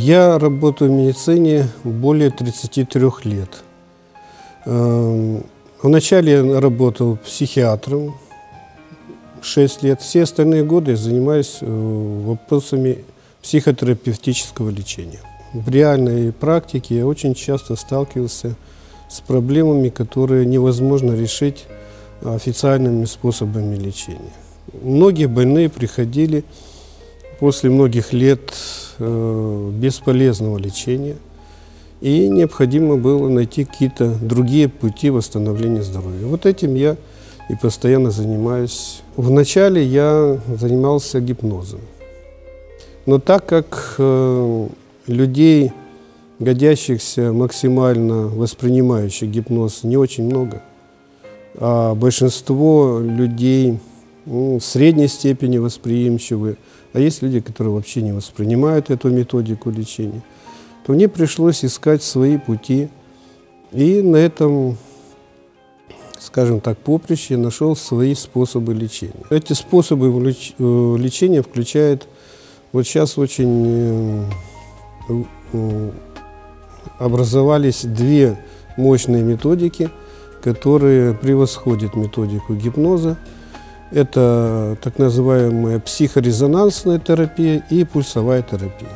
Я работаю в медицине более 33 лет. Вначале я работал психиатром 6 лет. Все остальные годы я занимаюсь вопросами психотерапевтического лечения. В реальной практике я очень часто сталкивался с проблемами, которые невозможно решить официальными способами лечения. Многие больные приходили после многих лет бесполезного лечения, и необходимо было найти какие-то другие пути восстановления здоровья. Вот этим я и постоянно занимаюсь. Вначале я занимался гипнозом. Но так как людей, годящихся максимально воспринимающих гипноз, не очень много, а большинство людей средней степени восприимчивы, а есть люди, которые вообще не воспринимают эту методику лечения, то мне пришлось искать свои пути. И на этом, скажем так, поприще я нашел свои способы лечения. Эти способы лечения включают, вот сейчас очень образовались две мощные методики, которые превосходят методику гипноза. Это так называемая психорезонансная терапия и пульсовая терапия.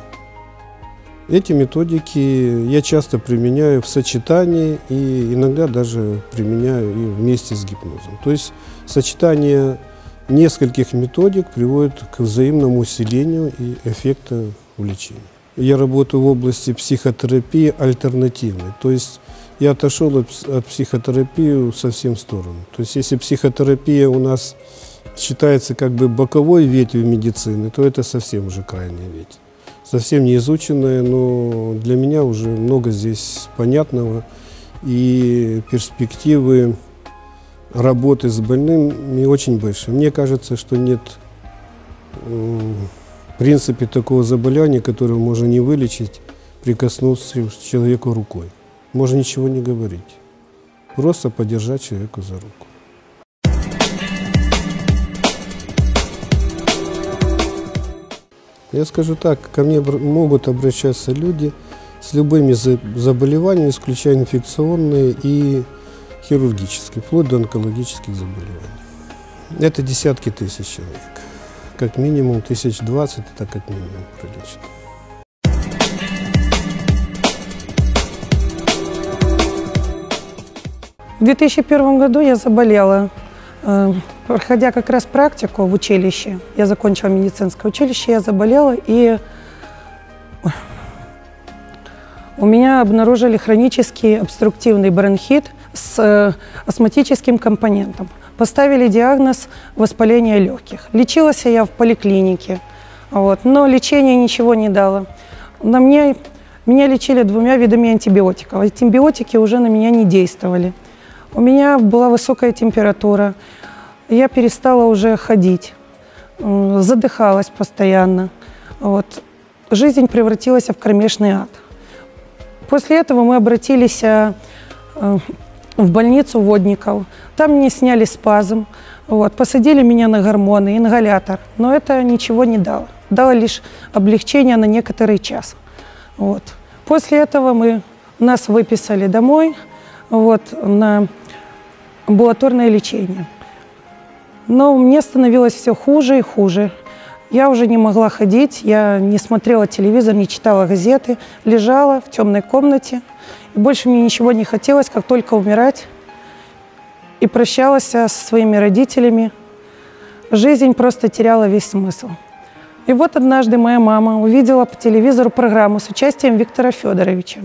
Эти методики я часто применяю в сочетании и иногда даже применяю и вместе с гипнозом. То есть сочетание нескольких методик приводит к взаимному усилению и эффекта в лечении. Я работаю в области психотерапии альтернативной, то есть я отошел от психотерапии совсем в сторону. То есть если психотерапия у нас считается как бы боковой ветвью медицины, то это совсем уже крайняя ветвь. Совсем не изученная, но для меня уже много здесь понятного, и перспективы работы с больными очень большие. Мне кажется, что нет в принципе такого заболевания, которое можно не вылечить, прикоснувшись к человеку рукой. Можно ничего не говорить, просто подержать человеку за руку. Я скажу так, ко мне могут обращаться люди с любыми заболеваниями, исключая инфекционные и хирургические, вплоть до онкологических заболеваний. Это десятки тысяч человек. Как минимум 1020, это как минимум прилично. В 2001 году я заболела, проходя как раз практику в училище. Я закончила медицинское училище, я заболела, и у меня обнаружили хронический обструктивный бронхит с астматическим компонентом. Поставили диагноз воспаление легких. Лечилась я в поликлинике, но лечение ничего не дало. Меня лечили 2 видами антибиотиков. Антибиотики уже на меня не действовали. У меня была высокая температура, я перестала уже ходить, задыхалась постоянно. Жизнь превратилась в кромешный ад. После этого мы обратились в больницу Водников. Там мне сняли спазм, посадили меня на гормоны, ингалятор, но это ничего не дало. Дало лишь облегчение на некоторый час. После этого нас выписали домой на амбулаторное лечение. Но мне становилось все хуже и хуже. Я уже не могла ходить, я не смотрела телевизор, не читала газеты, лежала в темной комнате. И больше мне ничего не хотелось, как только умирать. И прощалась со своими родителями. Жизнь просто теряла весь смысл. И вот однажды моя мама увидела по телевизору программу с участием Виктора Федоровича.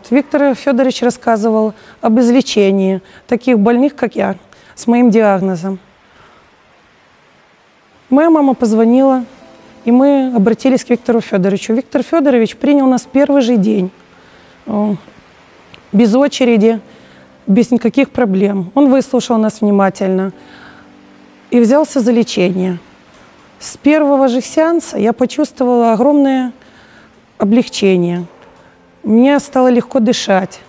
Виктор Федорович рассказывал об излечении таких больных, как я, с моим диагнозом. Моя мама позвонила, и мы обратились к Виктору Федоровичу. Виктор Федорович принял нас в первый же день, без очереди, без никаких проблем. Он выслушал нас внимательно и взялся за лечение. С первого же сеанса я почувствовала огромное облегчение. Мне стало легко дышать.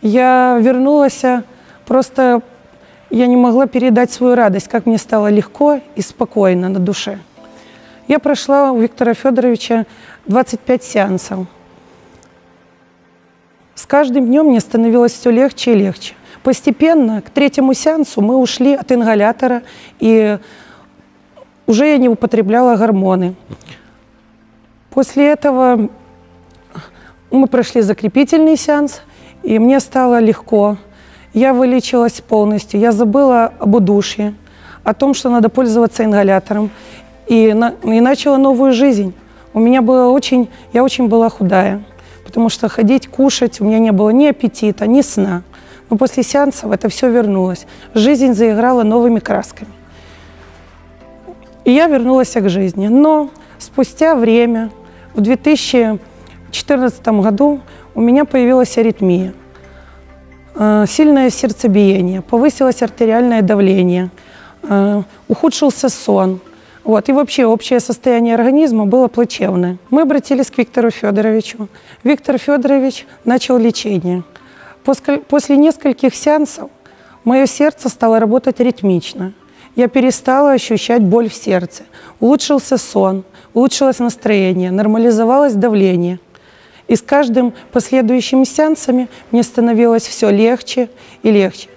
Я вернулась, просто я не могла передать свою радость, как мне стало легко и спокойно на душе. Я прошла у Виктора Федоровича 25 сеансов. С каждым днем мне становилось все легче и легче. Постепенно к третьему сеансу мы ушли от ингалятора, и уже я не употребляла гормоны. После этого мы прошли закрепительный сеанс, и мне стало легко. Я вылечилась полностью, я забыла об удушье, о том, что надо пользоваться ингалятором, и начала новую жизнь. Я очень была худая, потому что ходить, кушать, у меня не было ни аппетита, ни сна. Но после сеансов это все вернулось. Жизнь заиграла новыми красками. И я вернулась к жизни. Но спустя время, в 2014 году, у меня появилась аритмия. Сильное сердцебиение, повысилось артериальное давление, ухудшился сон. И вообще общее состояние организма было плачевное. Мы обратились к Виктору Федоровичу. Виктор Федорович начал лечение. После нескольких сеансов мое сердце стало работать ритмично. Я перестала ощущать боль в сердце. Улучшился сон, улучшилось настроение, нормализовалось давление. И с каждым последующими сеансами мне становилось все легче и легче.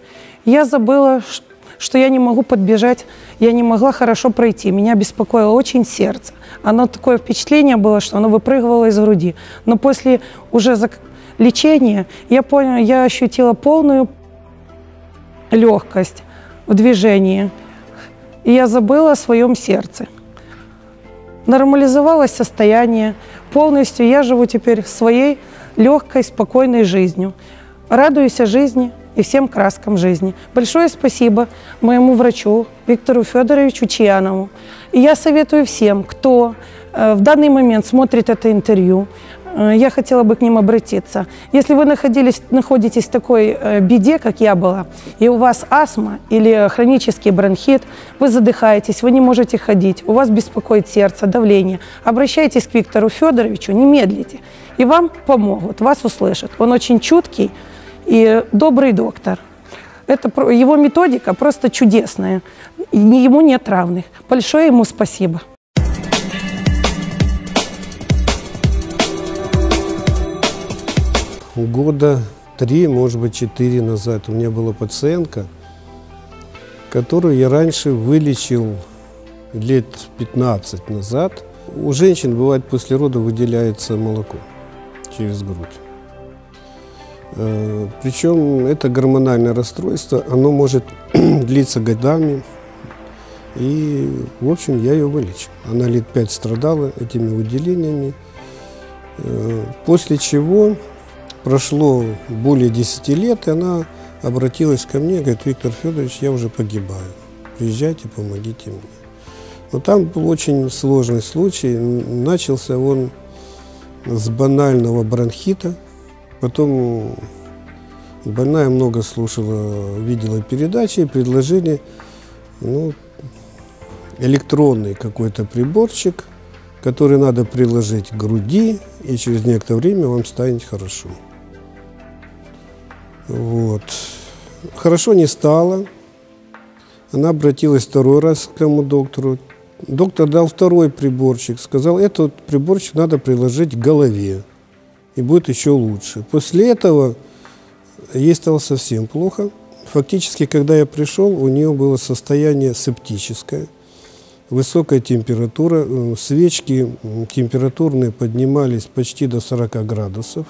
Я забыла, что я не могу подбежать, я не могла хорошо пройти. Меня беспокоило очень сердце. Такое впечатление было, что оно выпрыгивало из груди. Но после уже лечения я ощутила полную легкость в движении. И я забыла о своем сердце. Нормализовалось состояние. Полностью я живу теперь своей легкой, спокойной жизнью. Радуюсь жизни и всем краскам жизни. Большое спасибо моему врачу Виктору Федоровичу Чьянову. И я советую всем, кто в данный момент смотрит это интервью, я хотела бы к ним обратиться. Если вы находитесь в такой беде, как я была, и у вас астма или хронический бронхит, вы задыхаетесь, вы не можете ходить, у вас беспокоит сердце, давление, обращайтесь к Виктору Федоровичу, не медлите, и вам помогут, вас услышат. Он очень чуткий и добрый доктор. Его методика просто чудесная, ему нет равных. Большое ему спасибо. Года 3, может быть, 4 назад у меня была пациентка, которую я раньше вылечил лет 15 назад. У женщин, бывает, после родов выделяется молоко через грудь. Причем это гормональное расстройство, оно может длиться годами. И, в общем, я ее вылечил. Она лет 5 страдала этими выделениями, после чего прошло более 10 лет, и она обратилась ко мне, говорит: Виктор Федорович, я уже погибаю, приезжайте, помогите мне. Но там был очень сложный случай, начался он с банального бронхита, потом больная много слушала, видела передачи и предложили электронный какой-то приборчик, который надо приложить к груди, и через некоторое время вам станет хорошо. Хорошо не стало. Она обратилась второй раз к тому доктору. Доктор дал второй приборчик, сказал: этот приборчик надо приложить к голове, и будет еще лучше. После этого ей стало совсем плохо. Фактически, когда я пришел, у нее было состояние септическое, высокая температура, свечки температурные поднимались почти до 40 градусов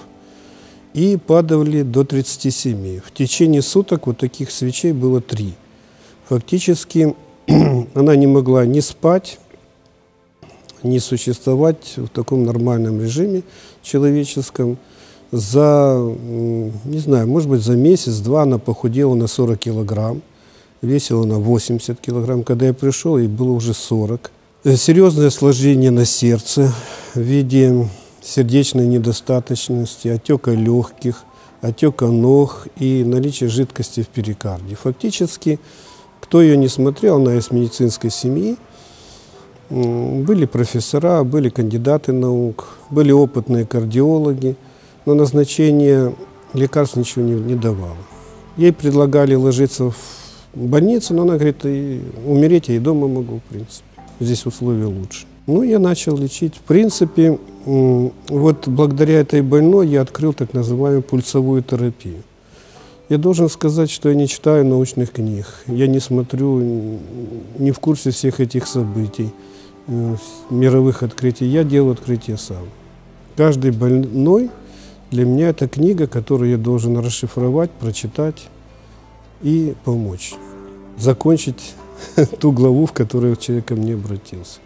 и падали до 37. В течение суток вот таких свечей было 3. Фактически она не могла ни спать, ни существовать в таком нормальном режиме человеческом. Не знаю, может быть, за месяц-два она похудела на 40 килограмм. Весила на 80 килограмм. Когда я пришел, ей было уже 40. Серьезное осложнение на сердце в виде сердечной недостаточности, отека легких, отека ног и наличие жидкости в перикарде. Фактически, кто ее не смотрел, она из медицинской семьи. Были профессора, были кандидаты наук, были опытные кардиологи, но назначение лекарств ничего не давало. Ей предлагали ложиться в больницу, но она говорит: умереть я и дома могу, в принципе. Здесь условия лучше. Ну, я начал лечить. В принципе, вот благодаря этой больной я открыл так называемую пульсовую терапию. Я должен сказать, что я не читаю научных книг, я не смотрю, не в курсе всех этих событий, мировых открытий. Я делаю открытия сам. Каждый больной для меня это книга, которую я должен расшифровать, прочитать и помочь, закончить ту главу, в которую человек ко мне обратился.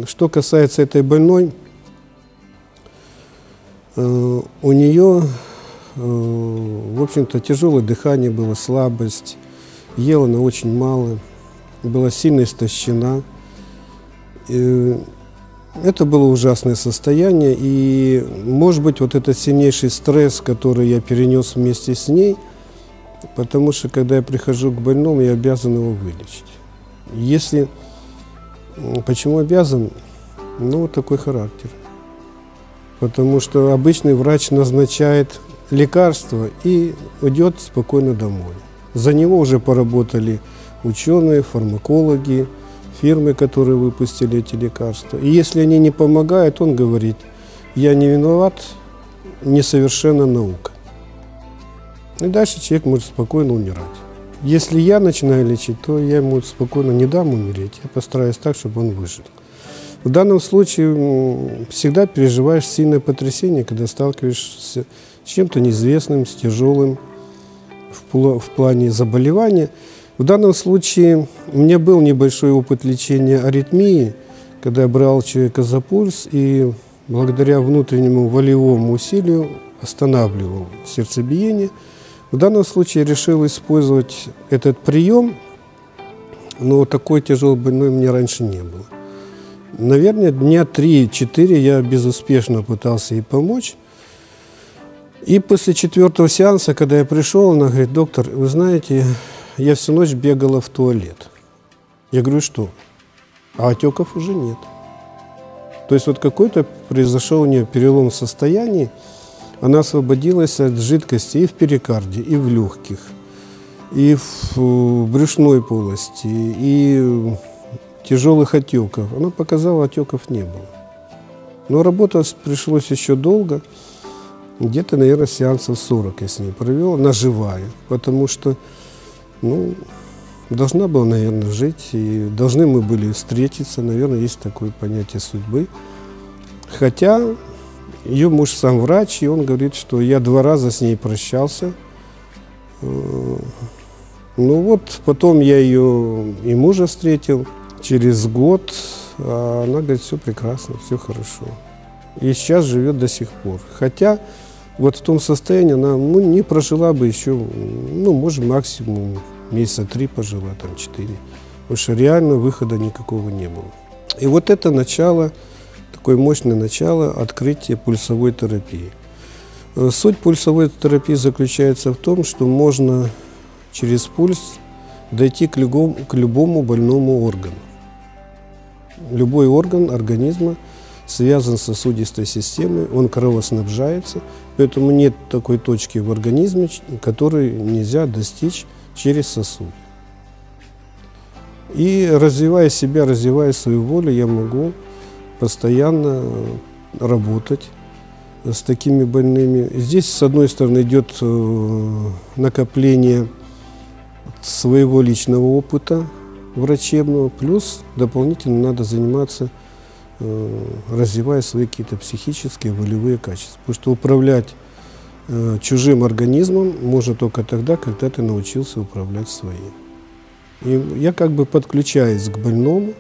Что касается этой больной, у нее, в общем-то, тяжелое дыхание было, слабость, ела она очень мало, была сильно истощена. Это было ужасное состояние, и, может быть, вот этот сильнейший стресс, который я перенес вместе с ней, потому что, когда я прихожу к больному, я обязан его вылечить. Почему обязан? Ну, вот такой характер. Потому что обычный врач назначает лекарство и уйдет спокойно домой. За него уже поработали ученые, фармакологи, фирмы, которые выпустили эти лекарства. И если они не помогают, он говорит: я не виноват, несовершенна наука. И дальше человек может спокойно умирать. Если я начинаю лечить, то я ему спокойно не дам умереть, я постараюсь так, чтобы он выжил. В данном случае всегда переживаешь сильное потрясение, когда сталкиваешься с чем-то неизвестным, с тяжелым в плане заболевания. В данном случае у меня был небольшой опыт лечения аритмии, когда я брал человека за пульс и благодаря внутреннему волевому усилию останавливал сердцебиение. В данном случае я решил использовать этот прием, но такой тяжелой больной у меня раньше не было. Наверное, дня 3-4 я безуспешно пытался ей помочь. И после 4-го сеанса, когда я пришел, она говорит: доктор, вы знаете, я всю ночь бегала в туалет. Я говорю: что? А отеков уже нет. То есть вот какой-то произошел у нее перелом в состоянии, она освободилась от жидкости и в перикарде, и в легких, и в брюшной полости, и тяжелых отеков. Она показала, отеков не было. Но работать пришлось еще долго, где-то, наверное, сеансов 40 я с ней провел, наживая, потому что, должна была, наверное, жить, и должны мы были встретиться, наверное, есть такое понятие судьбы. Хотя ее муж сам врач, и он говорит, что я 2 раза с ней прощался. Потом я ее и мужа встретил через год, а она говорит: все прекрасно, все хорошо. И сейчас живет до сих пор. Хотя вот в том состоянии она не прожила бы еще, может, максимум месяца 3 пожила, там 4. Потому что реально выхода никакого не было. И вот это начало, такое мощное начало открытия пульсовой терапии. Суть пульсовой терапии заключается в том, что можно через пульс дойти к любому больному органу. Любой орган организма связан с сосудистой системой, он кровоснабжается, поэтому нет такой точки в организме, которой нельзя достичь через сосуд. И развивая себя, развивая свою волю, я могу постоянно работать с такими больными. Здесь, с одной стороны, идет накопление своего личного опыта врачебного, плюс дополнительно надо заниматься, развивая свои какие-то психические, волевые качества. Потому что управлять чужим организмом можно только тогда, когда ты научился управлять своим. И я как бы подключаюсь к больному,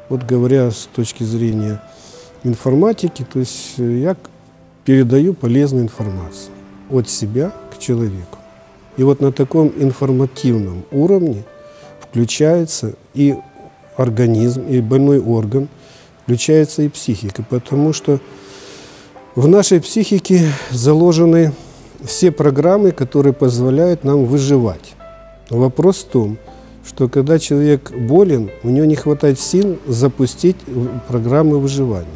вот говоря с точки зрения информатики, то есть я передаю полезную информацию от себя к человеку. И вот на таком информативном уровне включается и организм, и больной орган, включается и психика, потому что в нашей психике заложены все программы, которые позволяют нам выживать. Вопрос в том, что когда человек болен, у него не хватает сил запустить программы выживания.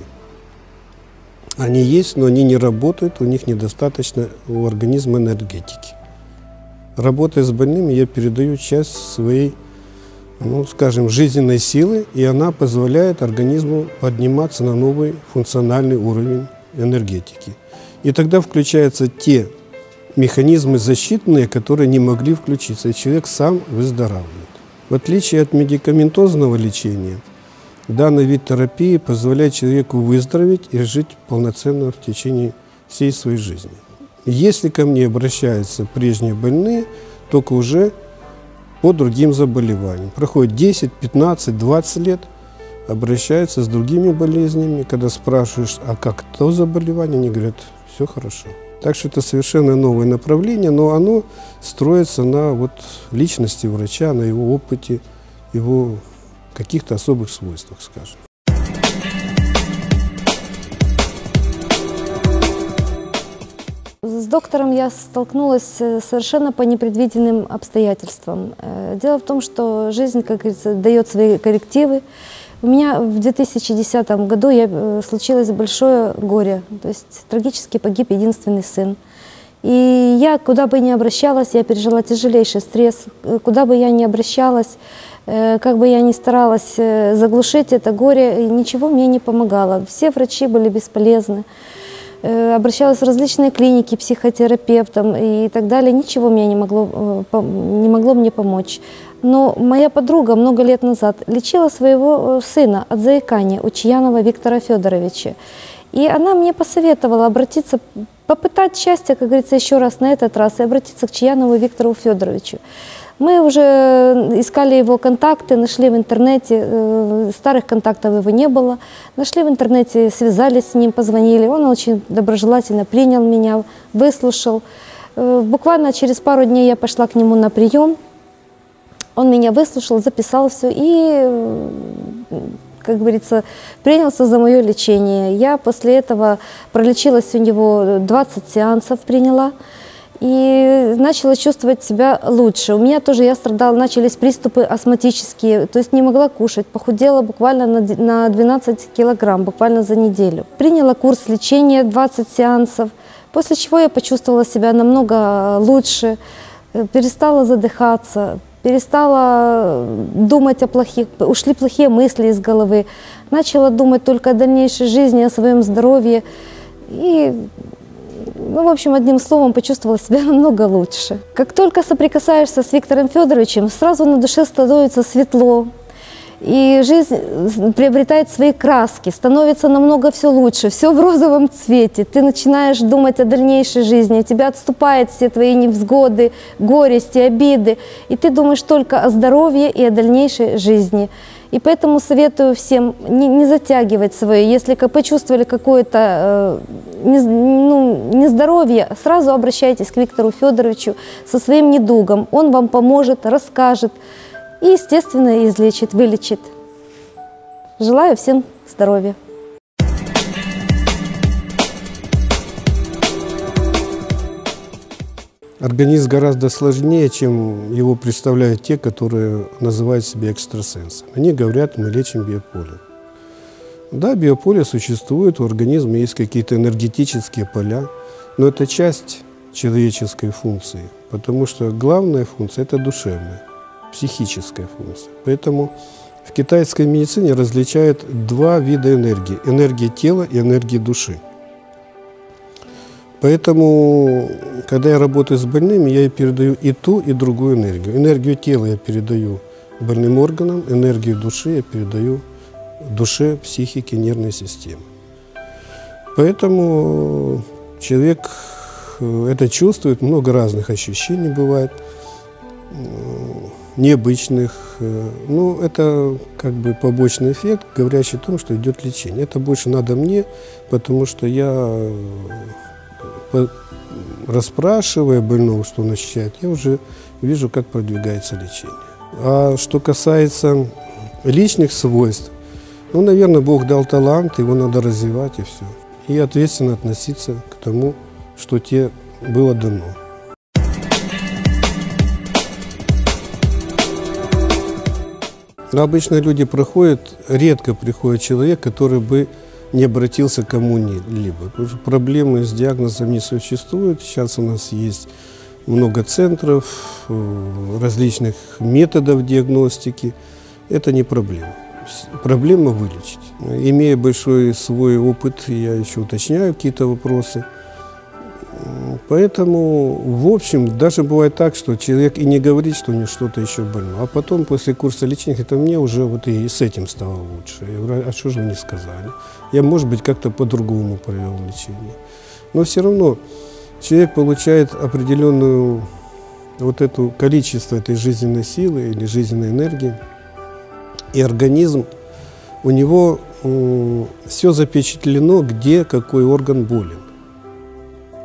Они есть, но они не работают, у них недостаточно у организма энергетики. Работая с больными, я передаю часть своей ну, скажем, жизненной силы, и она позволяет организму подниматься на новый функциональный уровень энергетики. И тогда включаются те механизмы защитные, которые не могли включиться, и человек сам выздоравливает. В отличие от медикаментозного лечения, данный вид терапии позволяет человеку выздороветь и жить полноценно в течение всей своей жизни. Если ко мне обращаются прежние больные, только уже по другим заболеваниям. Проходит 10, 15, 20 лет, обращаются с другими болезнями. Когда спрашиваешь, а как то заболевание, они говорят, все хорошо. Так что это совершенно новое направление, но оно строится на вот личности врача, на его опыте, его каких-то особых свойствах, скажем. С доктором я столкнулась совершенно по непредвиденным обстоятельствам. Дело в том, что жизнь, как говорится, дает свои коррективы. У меня в 2010 году случилось большое горе, то есть трагически погиб единственный сын. И я, куда бы ни обращалась, я пережила тяжелейший стресс. Куда бы я ни обращалась, как бы я ни старалась заглушить это горе, ничего мне не помогало. Все врачи были бесполезны. Обращалась в различные клиники, психотерапевтам и так далее. Ничего мне не могло мне помочь. Но моя подруга много лет назад лечила своего сына от заикания у Чьянова Виктора Федоровича. И она мне посоветовала обратиться, попытать счастье, как говорится, еще раз на этот раз, и обратиться к Чьянову Виктору Федоровичу. Мы уже искали его контакты, нашли в интернете, старых контактов его не было. Нашли в интернете, связались с ним, позвонили. Он очень доброжелательно принял меня, выслушал. Буквально через пару дней я пошла к нему на прием. Он меня выслушал, записал все и, как говорится, принялся за мое лечение. Я после этого пролечилась у него 20 сеансов, приняла. И начала чувствовать себя лучше. У меня тоже, начались приступы астматические, то есть не могла кушать, похудела буквально на 12 килограмм, буквально за неделю. Приняла курс лечения, 20 сеансов, после чего я почувствовала себя намного лучше, перестала задыхаться, перестала думать о плохих, ушли плохие мысли из головы, начала думать только о дальнейшей жизни, о своем здоровье. И ну, в общем, одним словом, почувствовала себя намного лучше. Как только соприкасаешься с Виктором Федоровичем, сразу на душе становится светло. И жизнь приобретает свои краски, становится намного все лучше, все в розовом цвете. Ты начинаешь думать о дальнейшей жизни, у тебя отступают все твои невзгоды, горести, обиды. И ты думаешь только о здоровье и о дальнейшей жизни. И поэтому советую всем не затягивать свое. Если почувствовали какое-то нездоровье, сразу обращайтесь к Виктору Федоровичу со своим недугом. Он вам поможет, расскажет и, естественно, излечит, вылечит. Желаю всем здоровья. Организм гораздо сложнее, чем его представляют те, которые называют себя экстрасенсами. Они говорят, мы лечим биополе. Да, биополе существует, у организма есть какие-то энергетические поля, но это часть человеческой функции, потому что главная функция – это душевная, психическая функция. Поэтому в китайской медицине различают два вида энергии – энергия тела и энергия души. Поэтому, когда я работаю с больными, я передаю и ту, и другую энергию. Энергию тела я передаю больным органам, энергию души я передаю душе, психике, нервной системе. Поэтому человек это чувствует, много разных ощущений бывает, необычных. Ну, это как бы побочный эффект, говорящий о том, что идет лечение. Это больше надо мне, потому что я, расспрашивая больного, что он ощущает, я уже вижу, как продвигается лечение. А что касается личных свойств, ну, наверное, Бог дал талант, его надо развивать и все. И ответственно относиться к тому, что тебе было дано. Но обычно люди проходят, редко приходит человек, который бы не обратился к кому-либо. Потому что проблемы с диагнозом не существует. Сейчас у нас есть много центров, различных методов диагностики. Это не проблема. Проблема вылечить. Имея большой свой опыт, я еще уточняю какие-то вопросы. Поэтому, в общем, даже бывает так, что человек и не говорит, что у него что-то еще больно. А потом, после курса лечения, это мне уже вот и с этим стало лучше. Я говорю, а что же вы не сказали? Я, может быть, как-то по-другому провел лечение. Но все равно человек получает определенную вот это количество этой жизненной силы или жизненной энергии. И организм, у него все запечатлено, где какой орган болен.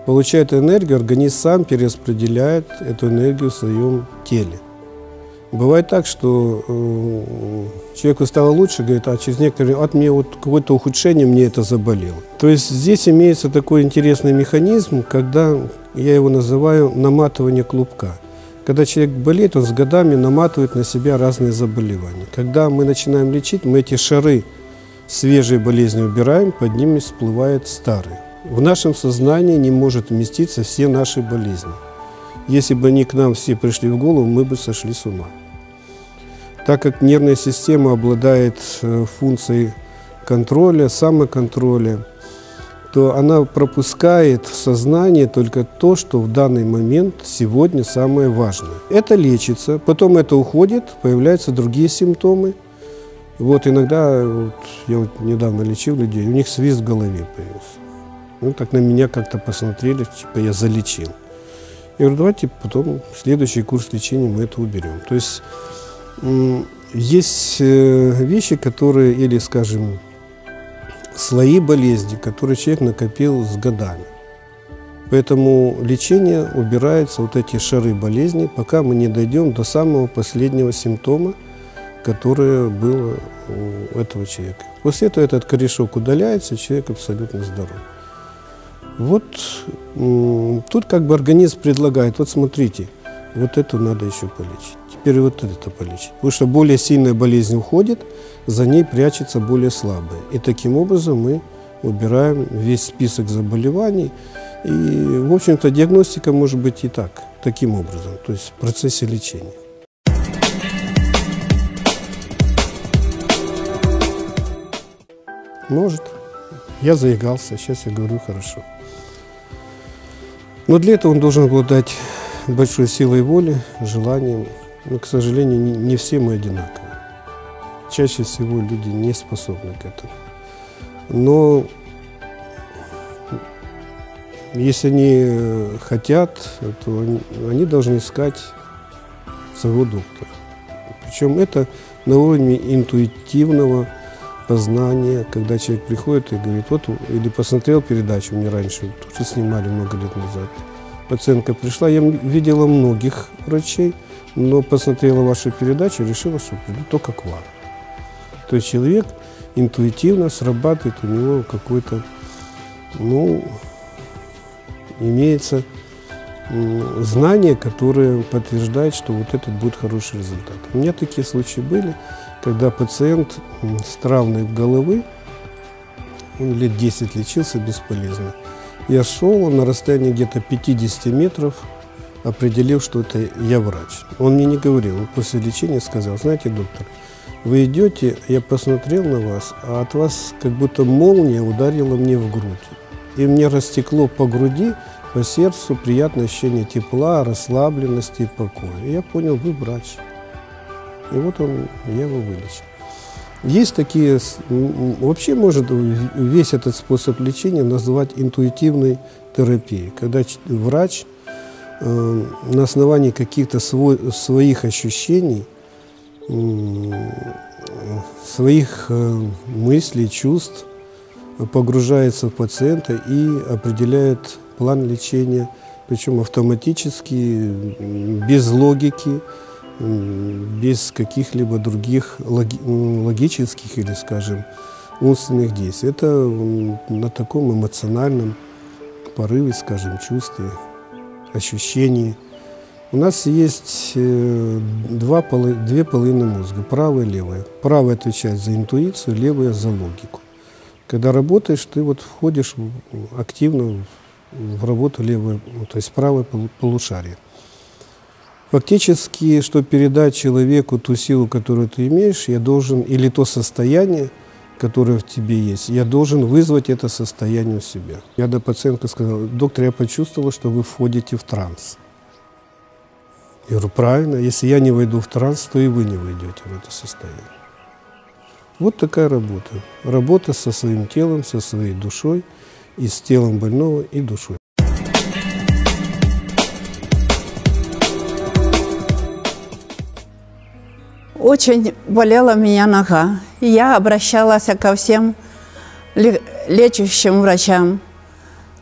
Получает энергию, организм сам перераспределяет эту энергию в своем теле. Бывает так, что человеку стало лучше, говорит, а через некоторое время, от меня вот какое-то ухудшение, мне это заболело. То есть здесь имеется такой интересный механизм, когда, я его называю наматывание клубка. Когда человек болеет, он с годами наматывает на себя разные заболевания. Когда мы начинаем лечить, мы эти шары свежей болезни убираем, под ними всплывают старые. В нашем сознании не может вместиться все наши болезни. Если бы они к нам все пришли в голову, мы бы сошли с ума. Так как нервная система обладает функцией контроля, самоконтроля, то она пропускает в сознание только то, что в данный момент сегодня самое важное. Это лечится, потом это уходит, появляются другие симптомы. Вот иногда, я недавно лечил людей, у них свист в голове появился. Ну, так на меня как-то посмотрели, типа я залечил. Я говорю, давайте потом следующий курс лечения мы это уберем. То есть есть вещи, которые, или, скажем, слои болезни, которые человек накопил с годами. Поэтому лечение убирается, вот эти шары болезни, пока мы не дойдем до самого последнего симптома, которое было у этого человека. После этого этот корешок удаляется, человек абсолютно здоров. Вот тут как бы организм предлагает, вот смотрите, вот эту надо еще полечить, теперь вот это полечить. Потому что более сильная болезнь уходит, за ней прячется более слабая. И таким образом мы убираем весь список заболеваний. И, в общем-то, диагностика может быть и так, таким образом, то есть в процессе лечения. Может. Я заигрался, сейчас я говорю хорошо. Но для этого он должен обладать большой силой воли, желанием. Но, к сожалению, не все мы одинаковы. Чаще всего люди не способны к этому. Но если они хотят, то они должны искать своего доктора. Причем это на уровне интуитивного познания, когда человек приходит и говорит, вот, или посмотрел передачу, мне раньше тоже снимали много лет назад, пациентка пришла, я видела многих врачей, но посмотрела вашу передачу и решила, что приду только к вам. То есть человек интуитивно срабатывает, у него какой-то, имеется знание, которое подтверждает, что вот этот будет хороший результат. У меня такие случаи были, когда пациент с травмой головы, он лет 10 лечился бесполезно. Я шел на расстоянии где-то 50 метров, определил, что это я врач. Он мне не говорил, он после лечения сказал, знаете, доктор, вы идете, я посмотрел на вас, а от вас как будто молния ударила мне в грудь. И мне растекло по груди, по сердцу приятное ощущение тепла, расслабленности и покоя. И я понял, вы врач. И вот я его вылечил. Есть такие, вообще может весь этот способ лечения назвать интуитивной терапией, когда врач на основании каких-то своих ощущений, своих мыслей, чувств погружается в пациента и определяет план лечения, причем автоматически, без логики, без каких-либо других логических или, скажем, умственных действий. Это на таком эмоциональном порыве, скажем, чувстве, ощущении. У нас есть две половины мозга, правая и левая. Правая отвечает за интуицию, левая за логику. Когда работаешь, ты вот входишь активно в работу левой, то есть правое полушарие. Фактически, чтобы передать человеку ту силу, которую ты имеешь, я должен, или то состояние, которое в тебе есть, я должен вызвать это состояние у себя. Я до пациентка сказал: доктор, я почувствовал, что вы входите в транс. Я говорю: правильно, если я не войду в транс, то и вы не войдете в это состояние. Вот такая работа. Работа со своим телом, со своей душой, и с телом больного, и душой. Очень болела меня нога. И я обращалась ко всем лечащим врачам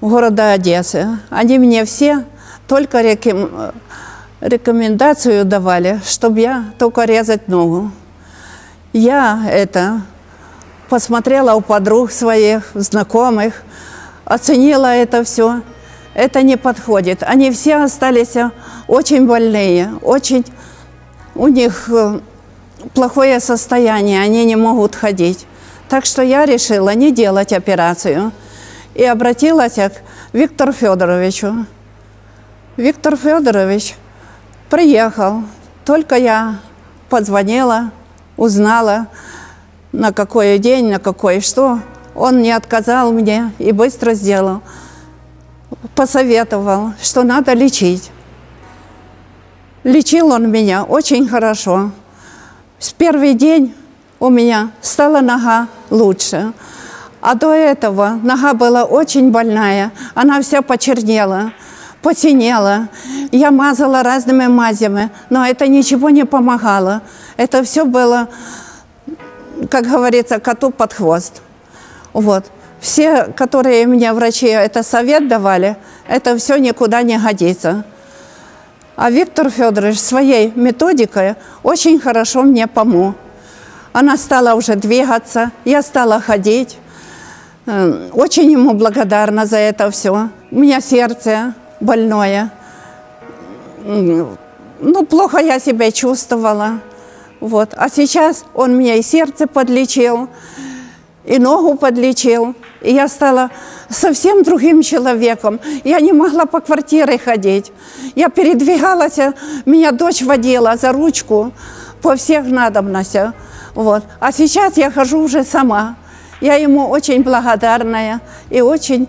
города Одессы. Они мне все только рекомендацию давали, чтобы я только резать ногу. Я это посмотрела у подруг своих, знакомых, оценила это все. Это не подходит. Они все остались очень больные, очень у них плохое состояние, они не могут ходить. Так что я решила не делать операцию и обратилась к Виктору Федоровичу. Виктор Федорович приехал, только я позвонила, узнала, на какой день, на какой что. Он не отказал мне и быстро сделал. Посоветовал, что надо лечить. Лечил он меня очень хорошо. С первый день у меня стала нога лучше. А до этого нога была очень больная. Она вся почернела, посинела. Я мазала разными мазями, но это ничего не помогало. Это все было, как говорится, коту под хвост. Вот. Все, которые мне врачи это совет давали, это все никуда не годится. А Виктор Федорович своей методикой очень хорошо мне помог. Она стала уже двигаться, я стала ходить. Очень ему благодарна за это все. У меня сердце больное. Ну, плохо я себя чувствовала. Вот. А сейчас он мне и сердце подлечил, и ногу подлечил. И я стала совсем другим человеком. Я не могла по квартире ходить. Я передвигалась, меня дочь водила за ручку по всех надобностях. Вот. А сейчас я хожу уже сама. Я ему очень благодарная и очень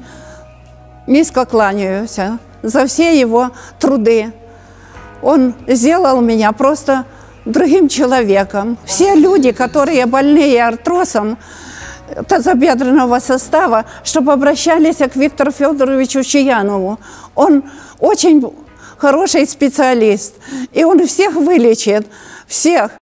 низко кланяюсь за все его труды. Он сделал меня просто другим человеком. Все люди, которые больные артрозом тазобедренного состава, чтобы обращались к Виктору Федоровичу Чаянову. Он очень хороший специалист, и он всех вылечит, всех.